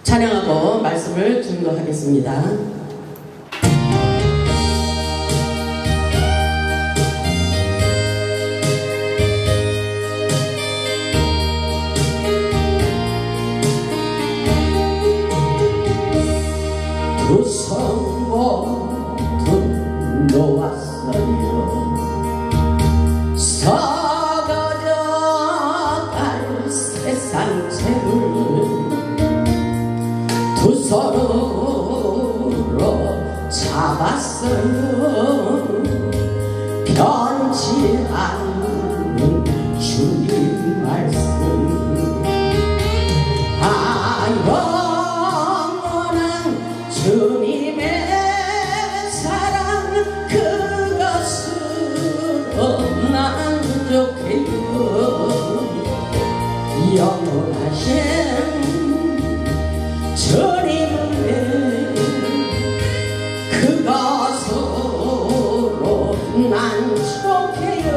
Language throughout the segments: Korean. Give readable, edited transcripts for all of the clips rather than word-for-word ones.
찬양하고 말씀을 증거하겠습니다. 두 손 모두 놓았어요. 썩어져갈 세상 채를 두 손으로 잡았어요. 변치 않는 주님 말씀, 영원한 주님의 사랑, 그것으로 만족해요. 영원하신 주님의 그것으로 만족해요.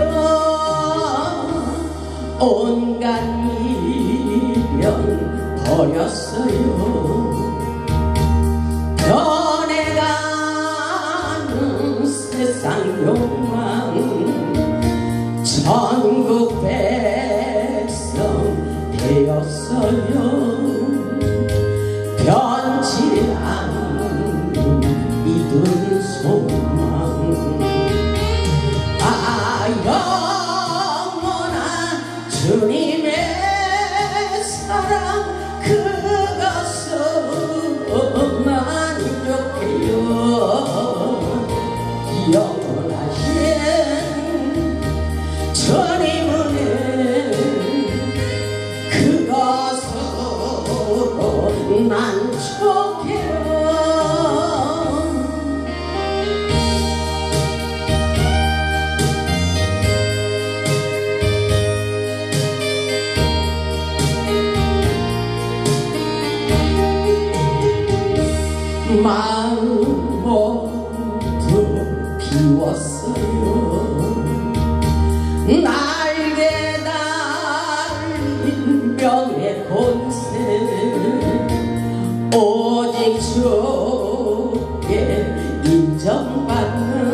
온갖 미련 버렸어요. 변해가는 세상 욕망, 전국 백성 되었어요. 변치 않는 이든 소망, 영원한 주님의 사랑, 그것으로 만족해요. 영원하신 주님은 그것으로 만족해요. 마음 모두 비웠어요. 날개 달린 명예 본세, 오직 주께 인정받는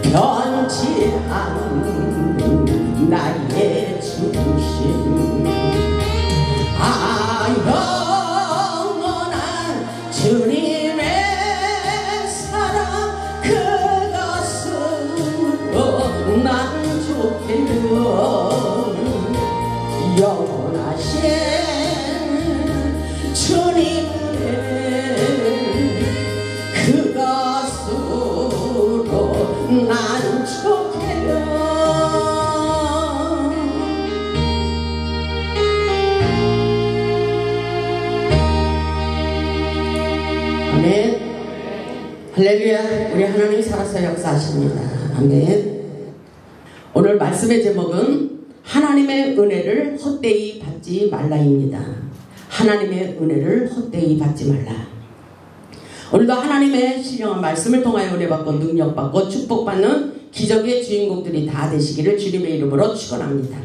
변치 않는 나의 중심, 주님의 사랑, 그것으로 만족해요. 영원하신 주님의 그것으로 만족해요. 아멘. 할렐루야. 우리 하나님 살아서 역사하십니다. 아멘. 오늘 말씀의 제목은 하나님의 은혜를 헛되이 받지 말라입니다. 하나님의 은혜를 헛되이 받지 말라. 오늘도 하나님의 신령한 말씀을 통하여 은혜받고 능력받고 축복받는 기적의 주인공들이 다 되시기를 주님의 이름으로 축원합니다.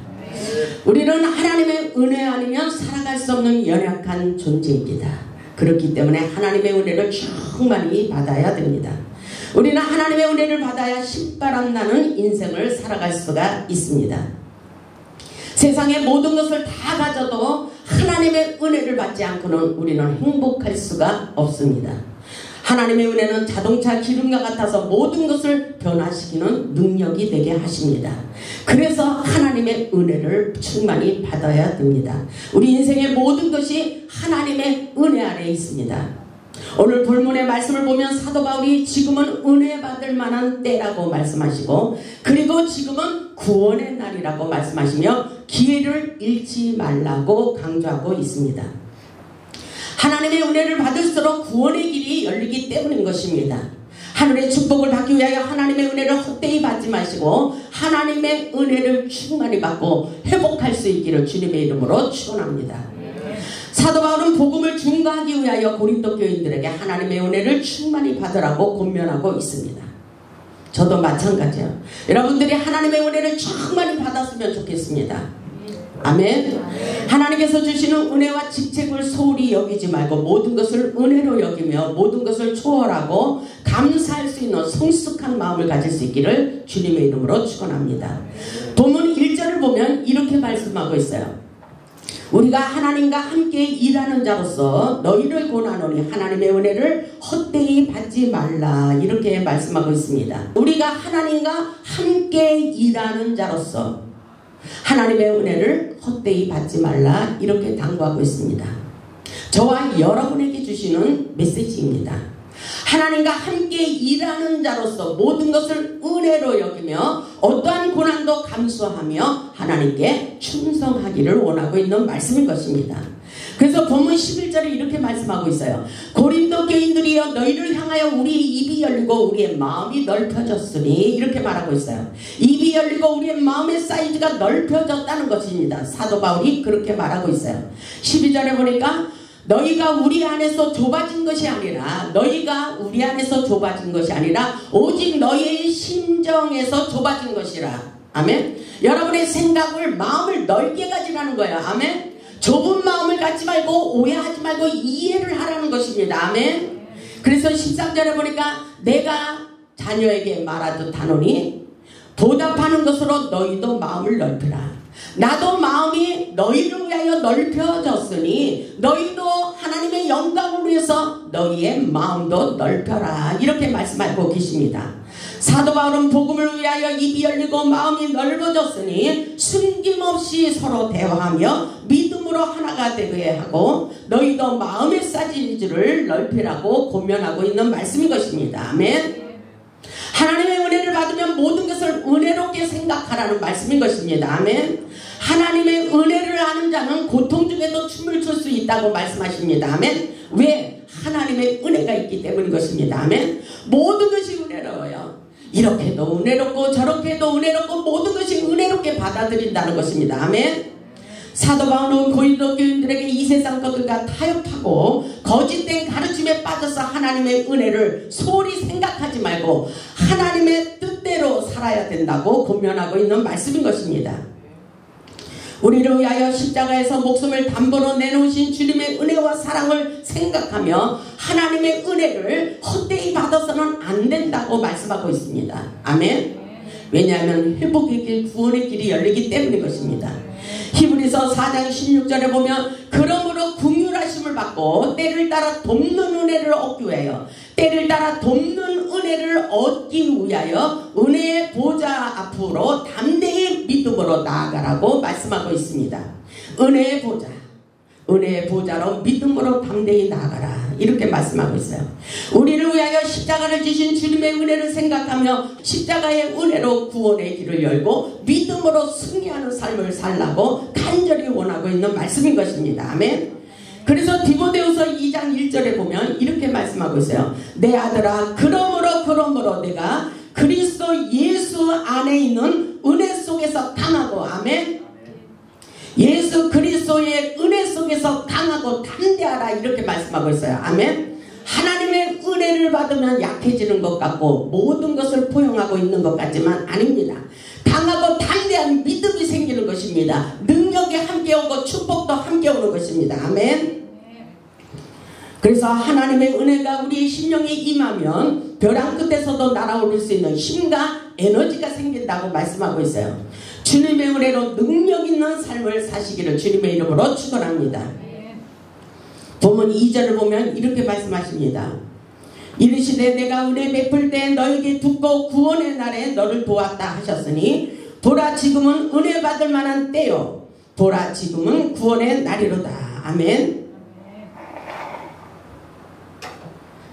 우리는 하나님의 은혜 아니면 살아갈 수 없는 연약한 존재입니다. 그렇기 때문에 하나님의 은혜를 충만히 받아야 됩니다. 우리는 하나님의 은혜를 받아야 신바람 나는 인생을 살아갈 수가 있습니다. 세상의 모든 것을 다 가져도 하나님의 은혜를 받지 않고는 우리는 행복할 수가 없습니다. 하나님의 은혜는 자동차 기름과 같아서 모든 것을 변화시키는 능력이 되게 하십니다. 그래서 하나님의 은혜를 충만히 받아야 됩니다. 우리 인생의 모든 것이 하나님의 은혜 아래에 있습니다. 오늘 본문의 말씀을 보면 사도 바울이 지금은 은혜 받을 만한 때라고 말씀하시고, 그리고 지금은 구원의 날이라고 말씀하시며 기회를 잃지 말라고 강조하고 있습니다. 하나님의 은혜를 받을수록 구원의 길이 열리기 때문인 것입니다. 하늘의 축복을 받기 위하여 하나님의 은혜를 헛되이 받지 마시고 하나님의 은혜를 충만히 받고 회복할 수 있기를 주님의 이름으로 축원합니다. 사도 바울은 복음을 증거하기 위하여 고린도 교인들에게 하나님의 은혜를 충만히 받으라고 권면하고 있습니다. 저도 마찬가지예요. 여러분들이 하나님의 은혜를 충만히 받았으면 좋겠습니다. 아멘. 하나님께서 주시는 은혜와 직책을 소홀히 여기지 말고 모든 것을 은혜로 여기며 모든 것을 초월하고 감사할 수 있는 성숙한 마음을 가질 수 있기를 주님의 이름으로 축원합니다. 본문 1절을 보면 이렇게 말씀하고 있어요. 우리가 하나님과 함께 일하는 자로서 너희를 권하노니 하나님의 은혜를 헛되이 받지 말라, 이렇게 말씀하고 있습니다. 우리가 하나님과 함께 일하는 자로서 하나님의 은혜를 헛되이 받지 말라, 이렇게 당부하고 있습니다. 저와 여러분에게 주시는 메시지입니다. 하나님과 함께 일하는 자로서 모든 것을 은혜로 여기며 어떠한 고난도 감수하며 하나님께 충성하기를 원하고 있는 말씀인 것입니다. 그래서 본문 11절에 이렇게 말씀하고 있어요. 고린도 교인들이여 너희를 향하여 우리의 입이 열리고 우리의 마음이 넓혀졌으니, 이렇게 말하고 있어요. 입이 열리고 우리의 마음의 사이즈가 넓혀졌다는 것입니다. 사도 바울이 그렇게 말하고 있어요. 12절에 보니까 너희가 우리 안에서 좁아진 것이 아니라 오직 너희의 심정에서 좁아진 것이라. 아멘. 여러분의 생각을, 마음을 넓게 가지라는 거예요. 아멘. 좁은 마음을 갖지 말고 오해하지 말고 이해를 하라는 것입니다. 아멘. 그래서 13절에 보니까 내가 자녀에게 말하듯 하노니 보답하는 것으로 너희도 마음을 넓히라. 나도 마음이 너희를 위하여 넓혀졌으니 너희도 하나님의 영광을 위해서 너희의 마음도 넓혀라, 이렇게 말씀하고 계십니다. 사도 바울은 복음을 위하여 입이 열리고 마음이 넓어졌으니 숨김없이 서로 대화하며 믿음으로 하나가 되게 하고 너희도 마음의 사이즈를 넓히라고 권면하고 있는 말씀인 것입니다. 아멘. 하나님의 은혜를 받으면 모든 것을 은혜롭게 생각하라는 말씀인 것입니다. 아멘. 하나님의 은혜를 아는 자는 고통 중에도 춤을 출 수 있다고 말씀하십니다. 아멘. 왜? 하나님의 은혜가 있기 때문인 것입니다. 아멘. 모든 것이 은혜로워요. 이렇게도 은혜롭고 저렇게도 은혜롭고 모든 것이 은혜롭게 받아들인다는 것입니다. 아멘. 사도 바울은 고린도 교인들에게 이 세상 것들과 타협하고 거짓된 가르침에 빠져서 하나님의 은혜를 소홀히 생각하지 말고 하나님의 뜻대로 살아야 된다고 권면하고 있는 말씀인 것입니다. 우리를 위하여 십자가에서 목숨을 담보로 내놓으신 주님의 은혜와 사랑을 생각하며 하나님의 은혜를 헛되이 받아서는 안 된다고 말씀하고 있습니다. 아멘. 왜냐하면 회복의 길, 구원의 길이 열리기 때문인 것입니다. 히브리서 4장 16절에 보면 그러므로 긍휼하심을 받고 때를 따라 돕는 은혜를 얻기 위하여 은혜의 보좌 앞으로 담대히 믿음으로 나아가라고 말씀하고 있습니다. 은혜의 보좌로 믿음으로 담대히 나아가라, 이렇게 말씀하고 있어요. 우리를 위하여 십자가를 지신 주님의 은혜를 생각하며 십자가의 은혜로 구원의 길을 열고 믿음으로 승리하는 삶을 살라고 간절히 원하고 있는 말씀인 것입니다. 아멘. 그래서 디모데후서 2장 1절에 보면 이렇게 말씀하고 있어요. 내 아들아, 그러므로 내가 그리스도 예수 안에 있는 은혜 속에서 강하고, 아멘. 예수 그리스도의 은혜 속에서 강하고 담대하라, 이렇게 말씀하고 있어요. 아멘. 하나님의 은혜를 받으면 약해지는 것 같고 모든 것을 포용하고 있는 것 같지만 아닙니다. 강하고 담대한 믿음이 생기는 것입니다. 능력이 함께 오고 축복도 함께 오는 것입니다. 아멘. 그래서 하나님의 은혜가 우리의 심령에 임하면 벼랑 끝에서도 날아오를 수 있는 힘과 에너지가 생긴다고 말씀하고 있어요. 주님의 은혜로 능력 있는 삶을 사시기를 주님의 이름으로 축원합니다. 본문 2절을 보면 이렇게 말씀하십니다. 이르시되 내가 은혜 베풀 때 너에게 듣고 구원의 날에 너를 도왔다 하셨으니 보라 지금은 은혜 받을 만한 때요 보라 지금은 구원의 날이로다. 아멘.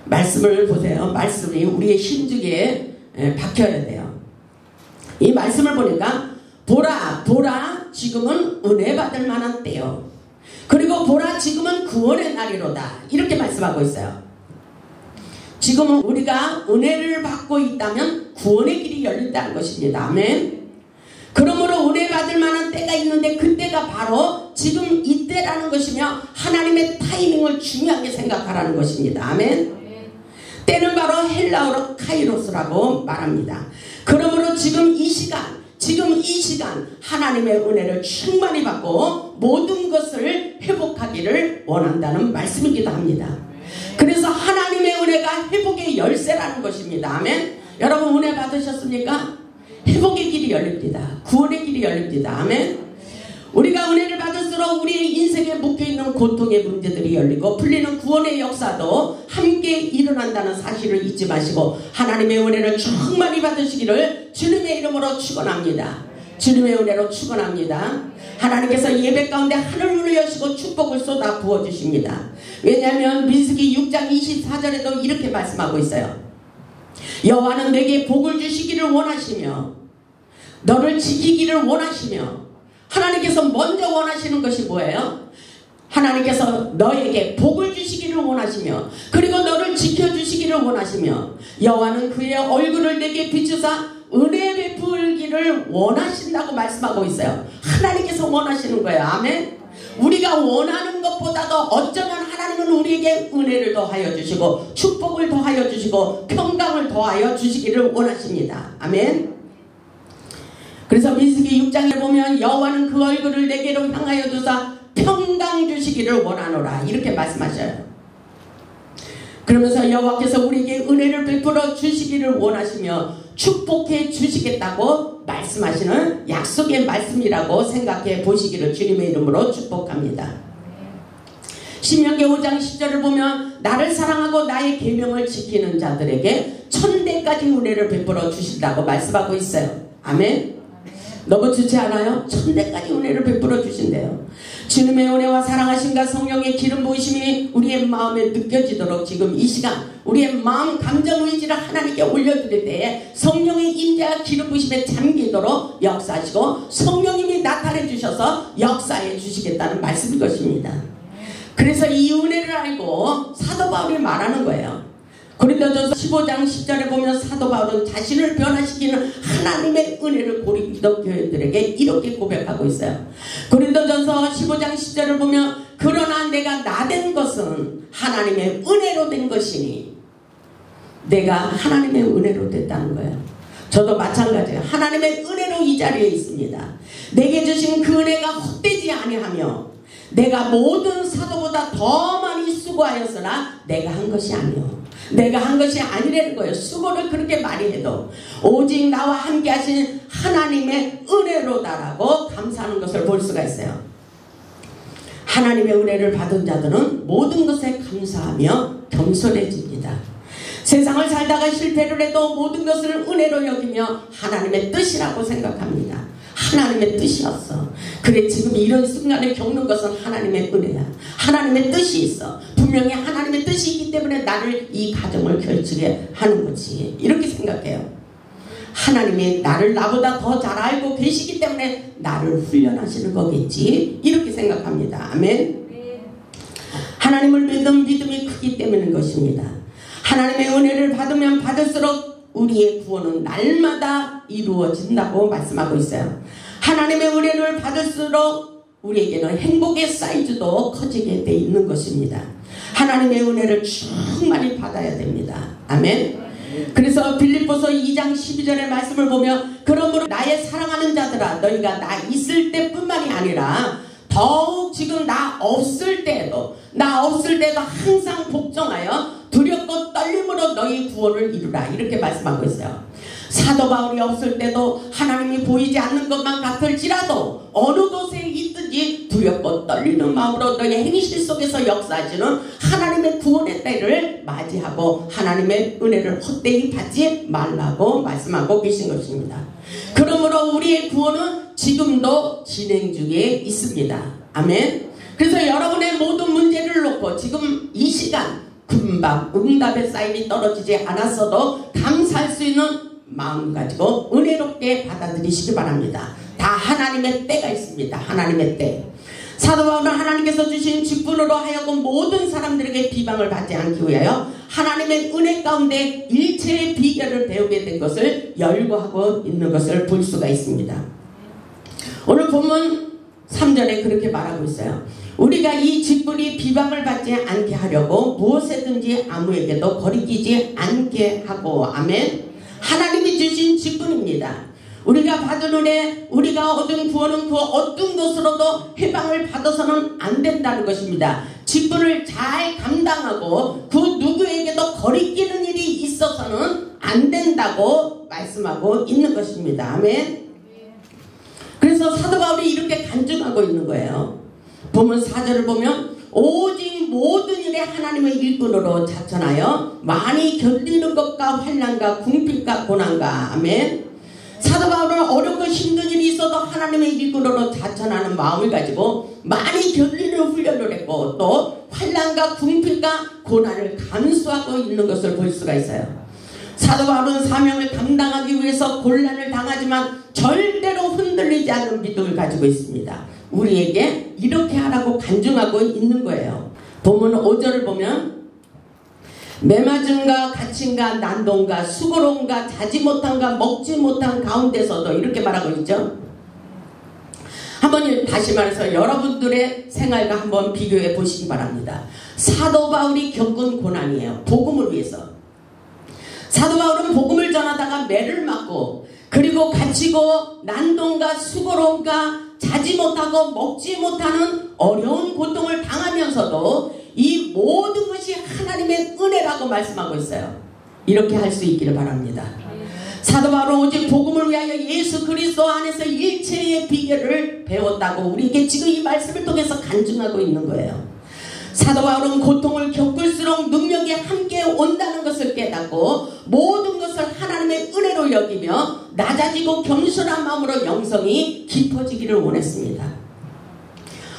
말씀을 보세요. 말씀이 우리의 심중에 박혀야 돼요. 이 말씀을 보니까 보라 지금은 은혜 받을 만한 때요, 그리고 보라 지금은 구원의 날이로다, 이렇게 말씀하고 있어요. 지금은 우리가 은혜를 받고 있다면 구원의 길이 열린다는 것입니다. 아멘. 그러므로 은혜 받을 만한 때가 있는데 그때가 바로 지금 이때라는 것이며 하나님의 타이밍을 중요하게 생각하라는 것입니다. 아멘. 때는 바로 헬라어로 카이로스라고 말합니다. 그러므로 지금 이 시간, 지금 이 시간 하나님의 은혜를 충만히 받고 모든 것을 회복하기를 원한다는 말씀이기도 합니다. 그래서 하나님의 은혜가 회복의 열쇠라는 것입니다. 아멘. 여러분 은혜 받으셨습니까? 회복의 길이 열립니다. 구원의 길이 열립니다. 아멘. 우리가 은혜를 받을수록 우리의 인생에 묶여있는 고통의 문제들이 열리고 풀리는 구원의 역사도 함께 일어난다는 사실을 잊지 마시고 하나님의 은혜를 충만히 받으시기를 주님의 이름으로 축원합니다. 주님의 은혜로 축원합니다. 하나님께서 예배 가운데 하늘문을 여시고 축복을 쏟아 부어주십니다. 왜냐하면 민수기 6장 24절에도 이렇게 말씀하고 있어요. 여호와는 내게 복을 주시기를 원하시며 너를 지키기를 원하시며 하나님께서 먼저 원하시는 것이 뭐예요? 하나님께서 너에게 복을 주시기를 원하시며 그리고 너를 지켜주시기를 원하시며 여호와는 그의 얼굴을 내게 비추사 은혜 베풀기를 원하신다고 말씀하고 있어요. 하나님께서 원하시는 거예요. 아멘. 우리가 원하는 것보다도 어쩌면 하나님은 우리에게 은혜를 더하여 주시고 축복을 더하여 주시고 평강을 더하여 주시기를 원하십니다. 아멘. 그래서 민수기 6장에 보면 여호와는 그 얼굴을 내게로 향하여 두사 평강 주시기를 원하노라 이렇게 말씀하셔요. 그러면서 여호와께서 우리에게 은혜를 베풀어 주시기를 원하시며 축복해 주시겠다고 말씀하시는 약속의 말씀이라고 생각해 보시기를 주님의 이름으로 축복합니다. 신명기 5장 10절을 보면 나를 사랑하고 나의 계명을 지키는 자들에게 천대까지 은혜를 베풀어 주신다고 말씀하고 있어요. 아멘. 너무 좋지 않아요? 천대까지 은혜를 베풀어 주신대요. 주님의 은혜와 사랑하심과 성령의 기름 부으심이 우리의 마음에 느껴지도록 지금 이 시간 우리의 마음 감정 의지를 하나님께 올려드릴 때에 성령의 임재와 기름 부으심에 잠기도록 역사하시고 성령님이 나타내 주셔서 역사해 주시겠다는 말씀인 것입니다. 그래서 이 은혜를 알고 사도 바울이 말하는 거예요. 고린도전서 15장 10절에 보면 사도 바울은 자신을 변화시키는 하나님의 은혜를 고린도 교회들에게 이렇게 고백하고 있어요. 고린도전서 15장 10절을 보면 그러나 내가 나된 것은 하나님의 은혜로 된 것이니 내가 하나님의 은혜로 됐다는 거예요. 저도 마찬가지예요. 하나님의 은혜로 이 자리에 있습니다. 내게 주신 그 은혜가 헛되지 아니하며 내가 모든 사도보다 더 많이 수고하였으나 내가 한 것이 아니요 내가 한 것이 아니라는 거예요. 수고를 그렇게 많이 해도 오직 나와 함께 하신 하나님의 은혜로다라고 감사하는 것을 볼 수가 있어요. 하나님의 은혜를 받은 자들은 모든 것에 감사하며 겸손해집니다. 세상을 살다가 실패를 해도 모든 것을 은혜로 여기며 하나님의 뜻이라고 생각합니다. 하나님의 뜻이었어. 그래 지금 이런 순간에 겪는 것은 하나님의 은혜야. 하나님의 뜻이 있어. 분명히 하나님의 뜻이 있기 때문에 나를 이 가정을 결정해 하는 거지. 이렇게 생각해요. 하나님이 나를 나보다 더 잘 알고 계시기 때문에 나를 훈련하시는 거겠지. 이렇게 생각합니다. 아멘. 하나님을 믿는 믿음이 크기 때문인 것입니다. 하나님의 은혜를 받으면 받을수록 우리의 구원은 날마다 이루어진다고 말씀하고 있어요. 하나님의 은혜를 받을수록 우리에게는 행복의 사이즈도 커지게 돼 있는 것입니다. 하나님의 은혜를 충만히 받아야 됩니다. 아멘. 그래서 빌립보서 2장 12절의 말씀을 보면 그러므로 나의 사랑하는 자들아 너희가 나 있을 때뿐만이 아니라 더욱 지금 나 없을 때에도 항상 복종하여 두렵고 떨림으로 너희 구원을 이루라 이렇게 말씀하고 있어요. 사도 바울이 없을 때도 하나님이 보이지 않는 것만 같을지라도 어느 곳에 있든지 두렵고 떨리는 마음으로 너희 행실 속에서 역사하시는 하나님의 구원의 때를 맞이하고 하나님의 은혜를 헛되이 받지 말라고 말씀하고 계신 것입니다. 그러므로 우리의 구원은 지금도 진행 중에 있습니다. 아멘. 그래서 여러분의 모든 문제를 놓고 지금 이 시간 금방 응답의 사인이 떨어지지 않았어도 감사할 수 있는 마음 가지고 은혜롭게 받아들이시기 바랍니다. 다 하나님의 때가 있습니다. 하나님의 때. 사도 바울은 하나님께서 주신 직분으로 하여금 모든 사람들에게 비방을 받지 않기 위하여 하나님의 은혜 가운데 일체의 비결을 배우게 된 것을 열거하고 있는 것을 볼 수가 있습니다. 오늘 본문 3절에 그렇게 말하고 있어요. 우리가 이 직분이 비방을 받지 않게 하려고 무엇이든지 아무에게도 거리끼지 않게 하고. 아멘. 하나님이 주신 직분입니다. 우리가 받은 은혜, 우리가 얻은 구원은 그 어떤 것으로도 해방을 받아서는 안 된다는 것입니다. 직분을 잘 감당하고 그 누구에게도 거리끼는 일이 있어서는 안 된다고 말씀하고 있는 것입니다. 아멘. 그래서 사도 바울이 이렇게 간증하고 있는 거예요. 보면 4절을 보면 오직 모든 일에 하나님의 일꾼으로 자천하여 많이 견디는 것과 환난과 궁핍과 고난과 아멘. 사도 바울은 어렵고 힘든 일이 있어도 하나님의 일꾼으로 자천하는 마음을 가지고 많이 견디는 훈련을 했고 또 환난과 궁핍과 고난을 감수하고 있는 것을 볼 수가 있어요. 사도 바울은 사명을 감당하기 위해서 곤란을 당하지만 절대로 흔들리지 않는 믿음을 가지고 있습니다. 우리에게 이렇게 하라고 간증하고 있는 거예요. 본문 5절을 보면 매맞음과 갇힘과 난동과 수고로움과 자지 못함과 먹지 못한 가운데서도 이렇게 말하고 있죠. 한번 다시 말해서 여러분들의 생활과 한번 비교해 보시기 바랍니다. 사도 바울이 겪은 고난이에요. 복음을 위해서. 사도 바울은 복음을 전하다가 매를 맞고 그리고 갇히고 난동과 수고로움과 자지 못하고 먹지 못하는 어려운 고통을 당하면서도 이 모든 것이 하나님의 은혜라고 말씀하고 있어요. 이렇게 할 수 있기를 바랍니다. 사도 바울은 오직 복음을 위하여 예수 그리스도 안에서 일체의 비결을 배웠다고 우리에게 지금 이 말씀을 통해서 간증하고 있는 거예요. 사도 바울은 고통을 겪을수록 능력이 함께 온다는 것을 깨닫고 모든 것을 하나님의 은혜로 여기며 낮아지고 겸손한 마음으로 영성이 깊어지기를 원했습니다.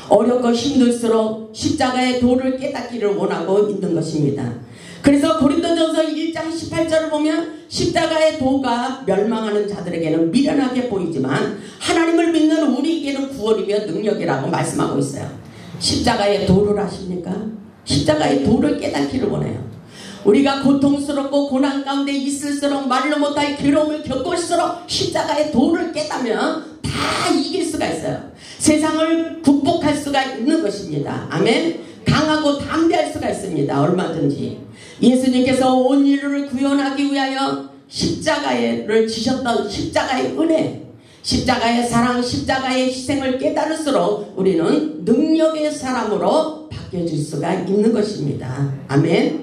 어렵고 힘들수록 십자가의 도를 깨닫기를 원하고 있는 것입니다. 그래서 고린도전서 1장 18절을 보면 십자가의 도가 멸망하는 자들에게는 미련하게 보이지만 하나님을 믿는 우리에게는 구원이며 능력이라고 말씀하고 있어요. 십자가의 도를 아십니까? 십자가의 도를 깨닫기를 원해요. 우리가 고통스럽고 고난 가운데 있을수록 말로 못할 괴로움을 겪을수록 십자가의 도를 깨닫면 다 이길 수가 있어요. 세상을 극복할 수가 있는 것입니다. 아멘. 강하고 담대할 수가 있습니다. 얼마든지. 예수님께서 온 인류를 구원하기 위하여 십자가를 지셨던 십자가의 은혜, 십자가의 사랑, 십자가의 희생을 깨달을수록 우리는 능력의 사람으로 바뀌어질 수가 있는 것입니다. 아멘.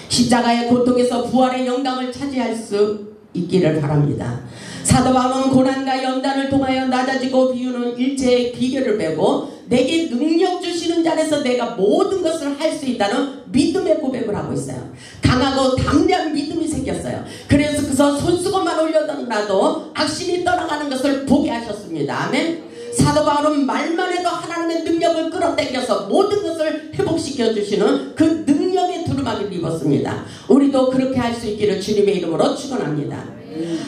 십자가의 고통에서 부활의 영광을 차지할 수 있기를 바랍니다. 사도 바울은 고난과 연단을 통하여 낮아지고 비우는 일체의 비결을 배우고 내게 능력 주시는 자에서 내가 모든 것을 할 수 있다는 믿음의 고백을 하고 있어요. 강하고 담대한 믿음이 생겼어요. 그래서 손수건만 올려놔도 악신이 떠나가는 것을 보게 하셨습니다. 아멘. 사도 바울은 말만 해도 하나님의 능력을 끌어당겨서 모든 것을 회복시켜 주시는 그 능력의 두루마기를 입었습니다. 우리도 그렇게 할 수 있기를 주님의 이름으로 축원합니다.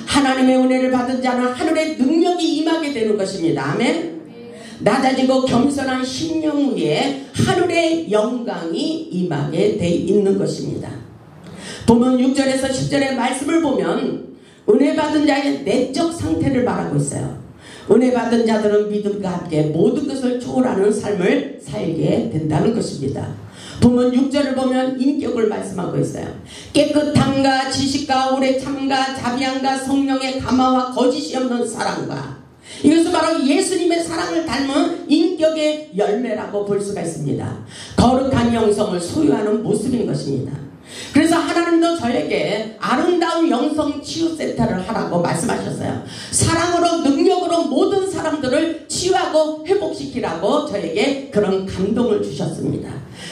하나님의 은혜를 받은 자는 하늘의 능력이 임하게 되는 것입니다. 아멘. 낮아지고 겸손한 심령 위에 하늘의 영광이 임하게 돼 있는 것입니다. 보면 6절에서 10절의 말씀을 보면 은혜 받은 자의 내적 상태를 말하고 있어요. 은혜 받은 자들은 믿음과 함께 모든 것을 초월하는 삶을 살게 된다는 것입니다. 보면 6절을 보면 인격을 말씀하고 있어요. 깨끗함과 지식과 오래 참과 자비함과 성령의 감화와 거짓이 없는 사랑과, 이것은 바로 예수님의 사랑을 닮은 인격의 열매라고 볼 수가 있습니다. 거룩한 영성을 소유하는 모습인 것입니다. 그래서 하나님도 저에게 아름다운 영성 치유센터를 하라고 말씀하셨어요. 사랑으로 능력으로 모든 사람들을 치유하고 회복시키라고 저에게 그런 감동을 주셨습니다.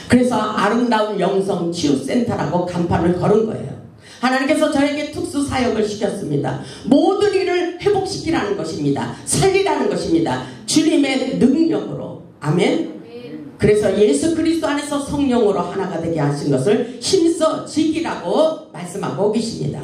그래서 아름다운 영성 치유센터라고 간판을 걸은 거예요. 하나님께서 저에게 특수 사역을 시켰습니다. 모든 일을 회복시키라는 것입니다. 살리라는 것입니다. 주님의 능력으로. 아멘. 그래서 예수 그리스도 안에서 성령으로 하나가 되게 하신 것을 힘써 지키라고 말씀하고 계십니다.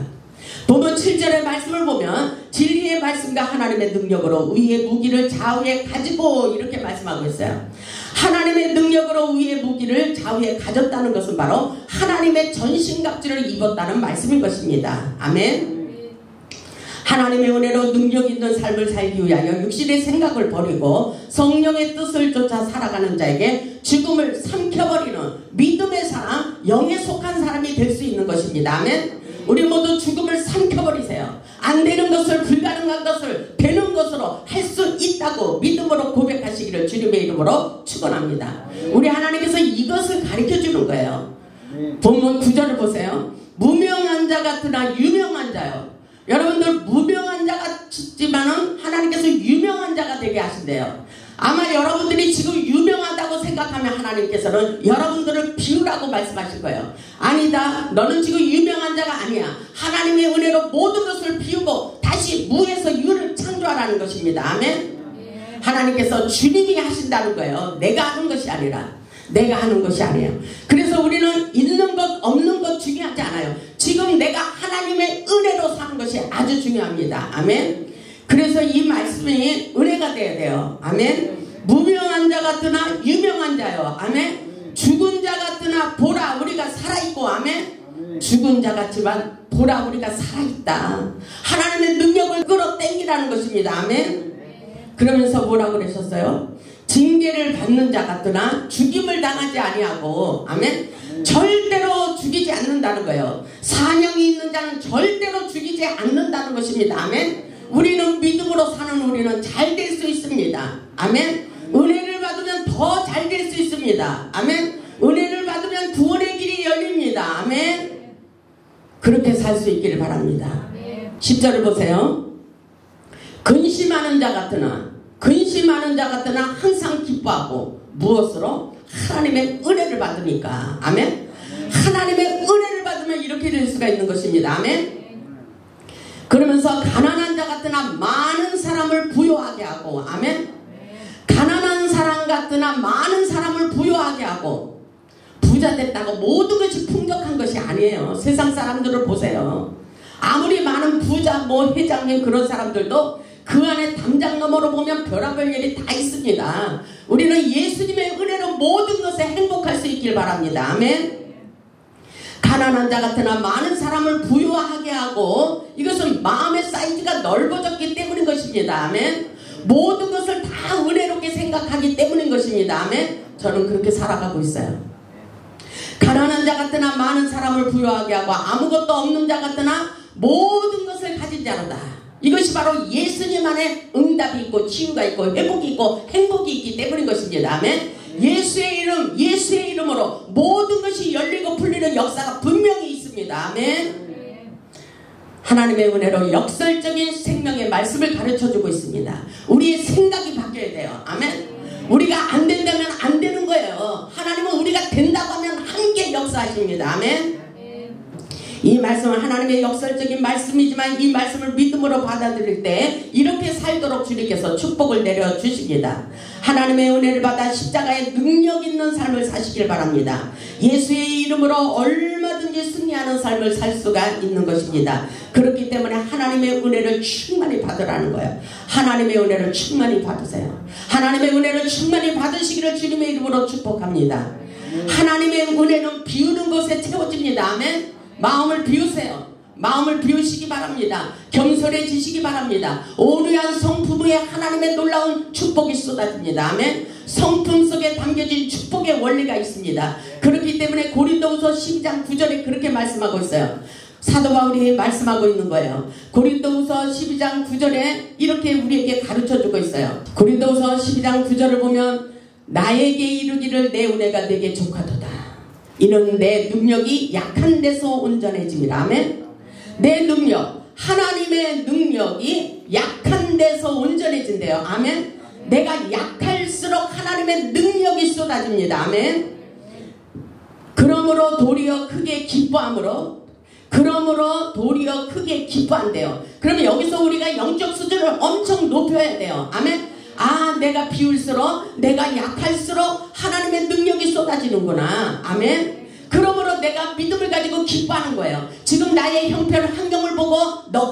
보면 7절의 말씀을 보면 진리의 말씀과 하나님의 능력으로 의의 무기를 좌우에 가지고 이렇게 말씀하고 있어요. 하나님의 능력으로 의의 무기를 좌우에 가졌다는 것은 바로 하나님의 전신갑주를 입었다는 말씀인 것입니다. 아멘. 하나님의 은혜로 능력 있는 삶을 살기 위하여 육신의 생각을 버리고 성령의 뜻을 쫓아 살아가는 자에게 죽음을 삼켜버리는 믿음의 사람, 영에 속한 사람이 될 수 있는 것입니다. 아멘. 우리 모두 죽음을 삼켜버리세요. 안 되는 것을, 불가능한 것을 되는 것으로 할 수 있다고 믿음으로 고백하시기를 주님의 이름으로 축원합니다. 우리 하나님께서 이것을 가르쳐 주는 거예요. 본문 9절을 보세요. 무명한 자 같으나 유명한 자요. 여러분들 무명한 자 같지만은 하나님께서 유명한 자가 되게 하신대요. 아마 여러분들이 지금 유명하다고 생각하면 하나님께서는 여러분들을 비우라고 말씀하실 거예요. 아니다, 너는 지금 유명한 자가 아니야. 하나님의 은혜로 모든 것을 비우고 다시 무에서 유를 창조하라는 것입니다. 아멘. 하나님께서 주님이 하신다는 거예요. 내가 하는 것이 아니라. 내가 하는 것이 아니에요. 그래서 우리는 있는 것 없는 것 중요하지 않아요. 지금 내가 하나님의 은혜로 사는 것이 아주 중요합니다. 아멘. 그래서 이 말씀이 은혜가 돼야 돼요. 아멘. 무명한 자 같으나 유명한 자요. 아멘. 죽은 자 같으나 보라 우리가 살아있고. 아멘. 죽은 자 같지만 보라 우리가 살아있다. 하나님의 능력을 끌어당기라는 것입니다. 아멘. 그러면서 뭐라고 그러셨어요? 징계를 받는 자 같으나 죽임을 당하지 아니하고. 아멘. 절대로 죽이지 않는다는 거예요. 사명이 있는 자는 절대로 죽이지 않는다는 것입니다. 아멘. 우리는 믿음으로 사는 우리는 잘 될 수 있습니다. 아멘. 은혜를 받으면 더 잘 될 수 있습니다. 아멘. 은혜를 받으면 구원의 길이 열립니다. 아멘. 그렇게 살 수 있기를 바랍니다. 10절을 보세요. 근심하는 자 같으나 항상 기뻐하고. 무엇으로? 하나님의 은혜를 받으니까. 아멘. 하나님의 은혜를 받으면 이렇게 될 수가 있는 것입니다. 아멘. 그러면서 가난한 자 같으나 많은 사람을 부요하게 하고. 아멘. 가난한 사람 같으나 많은 사람을 부요하게 하고. 부자 됐다고 모든 것이 풍족한 것이 아니에요. 세상 사람들을 보세요. 아무리 많은 부자, 회장님 그런 사람들도 그 안에 담장 너머로 보면 별의별 일이 다 있습니다. 우리는 예수님의 은혜로 모든 것에 행복할 수 있길 바랍니다. 아멘. 가난한 자 같으나 많은 사람을 부유하게 하고. 이것은 마음의 사이즈가 넓어졌기 때문인 것입니다. 아멘. 모든 것을 다 은혜롭게 생각하기 때문인 것입니다. 아멘. 저는 그렇게 살아가고 있어요. 가난한 자 같으나 많은 사람을 부유하게 하고 아무것도 없는 자 같으나 모든 것을 가진 자로다. 이것이 바로 예수님 안에 응답이 있고 치유가 있고 회복이 있고 행복이 있기 때문인 것입니다. 아멘. 예수의 이름으로 모든 것이 열리고 풀리는 역사가 분명히 있습니다. 아멘. 하나님의 은혜로 역설적인 생명의 말씀을 가르쳐주고 있습니다. 우리의 생각이 바뀌어야 돼요. 아멘. 우리가 안 된다면 안 되는 거예요. 하나님은 우리가 된다고 하면 함께 역사하십니다. 아멘. 이 말씀은 하나님의 역설적인 말씀이지만 이 말씀을 믿음으로 받아들일 때 이렇게 살도록 주님께서 축복을 내려주십니다. 하나님의 은혜를 받아 십자가의 능력 있는 삶을 사시길 바랍니다. 예수의 이름으로 얼마든지 승리하는 삶을 살 수가 있는 것입니다. 그렇기 때문에 하나님의 은혜를 충만히 받으라는 거예요. 하나님의 은혜를 충만히 받으세요. 하나님의 은혜를 충만히 받으시기를 주님의 이름으로 축복합니다. 하나님의 은혜는 비우는 것에 채워집니다. 아멘. 마음을 비우세요. 마음을 비우시기 바랍니다. 겸손해지시기 바랍니다. 오류한 성품 위에 하나님의 놀라운 축복이 쏟아집니다. 아멘. 성품 속에 담겨진 축복의 원리가 있습니다. 그렇기 때문에 고린도후서 12장 9절에 그렇게 말씀하고 있어요. 사도 바울이 말씀하고 있는 거예요. 고린도후서 12장 9절에 이렇게 우리에게 가르쳐주고 있어요. 고린도후서 12장 9절을 보면 나에게 이르기를 내 은혜가 내게 족하도다. 이는 내 능력이 약한 데서 온전해집니다. 아멘. 내 능력, 하나님의 능력이 약한 데서 온전해진대요. 아멘. 내가 약할수록 하나님의 능력이 쏟아집니다. 아멘. 그러므로 도리어 크게 기뻐한대요. 그러면 여기서 우리가 영적 수준을 엄청 높여야 돼요. 아멘. 아, 내가 비울수록, 내가 약할수록 하나님의 능력이 쏟아지는구나. 아멘. 그러므로 내가 믿음을 가지고 기뻐하는 거예요. 지금 나의 형편 환경을 보고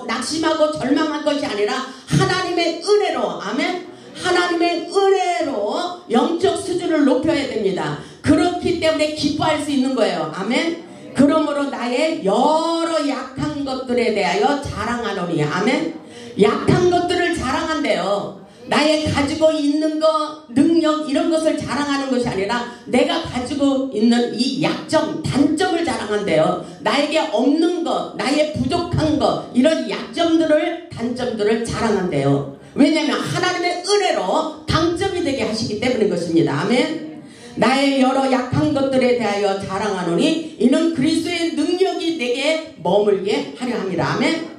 낙심하고 절망한 것이 아니라 하나님의 은혜로. 아멘. 하나님의 은혜로 영적 수준을 높여야 됩니다. 그렇기 때문에 기뻐할 수 있는 거예요. 아멘. 그러므로 나의 여러 약한 것들에 대하여 자랑하노니. 아멘. 약한 것들을 자랑한대요. 나의 가지고 있는 것, 능력 이런 것을 자랑하는 것이 아니라 내가 가지고 있는 이 약점, 단점을 자랑한대요. 나에게 없는 것, 나의 부족한 것 이런 약점들을, 단점들을 자랑한대요. 왜냐하면 하나님의 은혜로 강점이 되게 하시기 때문인 것입니다. 아멘. 나의 여러 약한 것들에 대하여 자랑하노니 이는 그리스도의 능력이 내게 머물게 하려 함이라. 아멘.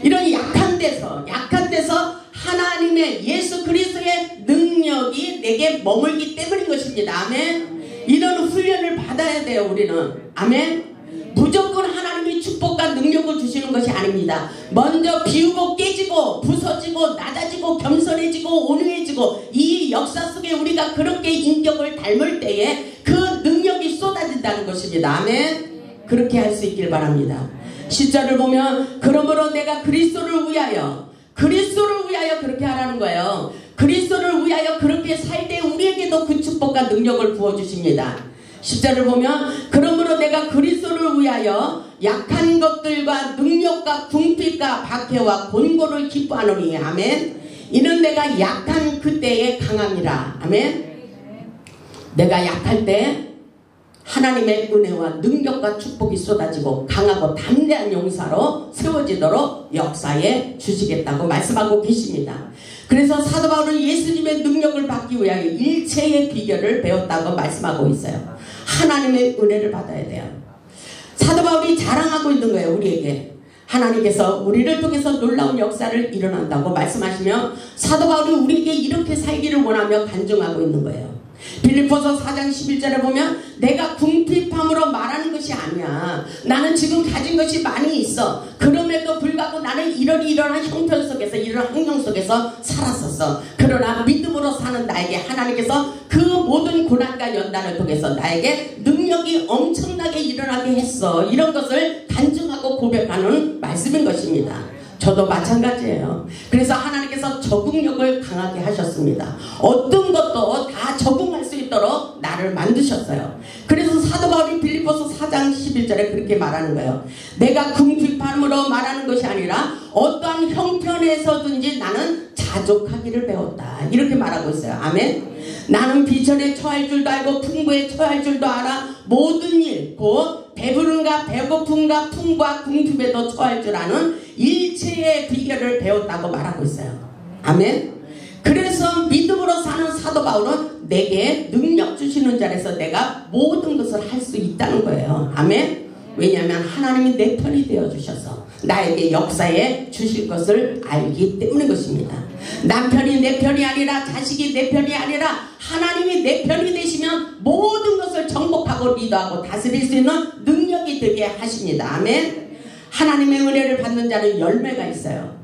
이런 약한 데서 하나님의 예수 그리스도의 능력이 내게 머물기 때문인 것입니다. 아멘. 이런 훈련을 받아야 돼요. 우리는. 아멘. 무조건 하나님이 축복과 능력을 주시는 것이 아닙니다. 먼저 비우고 깨지고 부서지고 낮아지고 겸손해지고 온유해지고 이 역사 속에 우리가 그렇게 인격을 닮을 때에 그 능력이 쏟아진다는 것입니다. 아멘. 그렇게 할 수 있길 바랍니다. 10절을 보면 그러므로 내가 그리스도를 위하여 그렇게 하라는 거예요. 그리스도를 위하여 그렇게 살 때 우리에게도 그 축복과 능력을 부어주십니다. 10절을 보면 그러므로 내가 그리스도를 위하여 약한 것들과 능력과 궁핍과 박해와 곤고를 기뻐하노니. 아멘. 이는 내가 약한 그때에 강함이라. 아멘. 내가 약할 때 하나님의 은혜와 능력과 축복이 쏟아지고 강하고 담대한 용사로 세워지도록 역사에 주시겠다고 말씀하고 계십니다. 그래서 사도 바울은 예수님의 능력을 받기 위하여 일체의 비결을 배웠다고 말씀하고 있어요. 하나님의 은혜를 받아야 돼요. 사도 바울이 자랑하고 있는 거예요. 우리에게 하나님께서 우리를 통해서 놀라운 역사를 일어난다고 말씀하시며 사도 바울이 우리에게 이렇게 살기를 원하며 간증하고 있는 거예요. 빌립보서 4장 11절에 보면 내가 궁핍함으로 말하는 것이 아니야. 나는 지금 가진 것이 많이 있어. 그럼에도 불구하고 나는 이러한 형편 속에서 이런 환경 속에서 살았었어. 그러나 믿음으로 사는 나에게 하나님께서 그 모든 고난과 연단을 통해서 나에게 능력이 엄청나게 일어나게 했어. 이런 것을 간증하고 고백하는 말씀인 것입니다. 저도 마찬가지예요. 그래서 하나님께서 적응력을 강하게 하셨습니다. 어떤 것도 다 적응할 수 있도록 나를 만드셨어요. 그래서 사도 바울이 빌립보서 4장 11절에 그렇게 말하는 거예요. 내가 궁핍함으로 말하는 것이 아니라 어떠한 형편에서든지 나는 자족하기를 배웠다. 이렇게 말하고 있어요. 아멘. 나는 비천에 처할 줄도 알고 풍부에 처할 줄도 알아. 모든 일, 곧 배부름과 배고픔과 풍과 궁핍에도 처할 줄 아는 일체의 비결을 배웠다고 말하고 있어요. 아멘. 그래서 믿음으로 사는 사도 바울은 내게 능력 주시는 자리에서 내가 모든 것을 할 수 있다는 거예요. 아멘. 왜냐하면 하나님이 내 편이 되어주셔서 나에게 역사에 주실 것을 알기 때문인 것입니다. 남편이 내 편이 아니라 자식이 내 편이 아니라 하나님이 내 편이 되시면 모든 것을 정복하고 리더하고 다스릴 수 있는 능력이 되게 하십니다. 아멘. 하나님의 은혜를 받는 자는 열매가 있어요.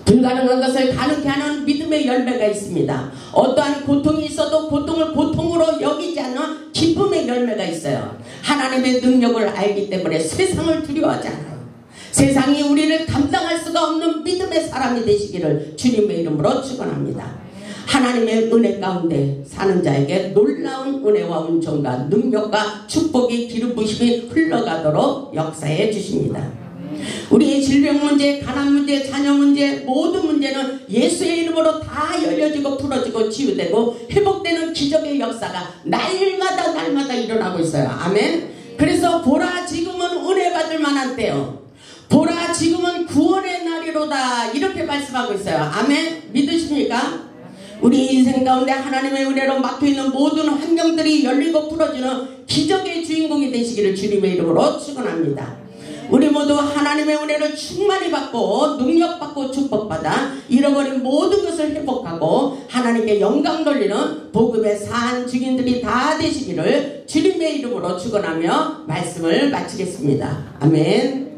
불가능한 것을 가능케 하는 믿음의 열매가 있습니다. 어떠한 고통이 있어도 고통을 고통으로 여기지 않는 기쁨의 열매가 있어요. 하나님의 능력을 알기 때문에 세상을 두려워하지 않아요. 세상이 우리를 감당할 수가 없는 믿음의 사람이 되시기를 주님의 이름으로 축원합니다. 하나님의 은혜 가운데 사는 자에게 놀라운 은혜와 은총과 능력과 축복이 기름 부심이 흘러가도록 역사해 주십니다. 우리의 질병 문제, 가난 문제, 자녀 문제, 모든 문제는 예수의 이름으로 다 열려지고 풀어지고 치유되고 회복되는 기적의 역사가 날마다 일어나고 있어요. 아멘. 그래서 보라 지금은 은혜 받을 만한 때요. 보라 지금은 구원의 날이로다. 이렇게 말씀하고 있어요. 아멘. 믿으십니까? 우리 인생 가운데 하나님의 은혜로 막혀있는 모든 환경들이 열리고 풀어지는 기적의 주인공이 되시기를 주님의 이름으로 축원합니다. 우리 모두 하나님의 은혜를 충만히 받고 능력받고 축복받아 잃어버린 모든 것을 회복하고 하나님께 영광 돌리는 복음의 산 증인들이 다 되시기를 주님의 이름으로 축원하며 말씀을 마치겠습니다. 아멘.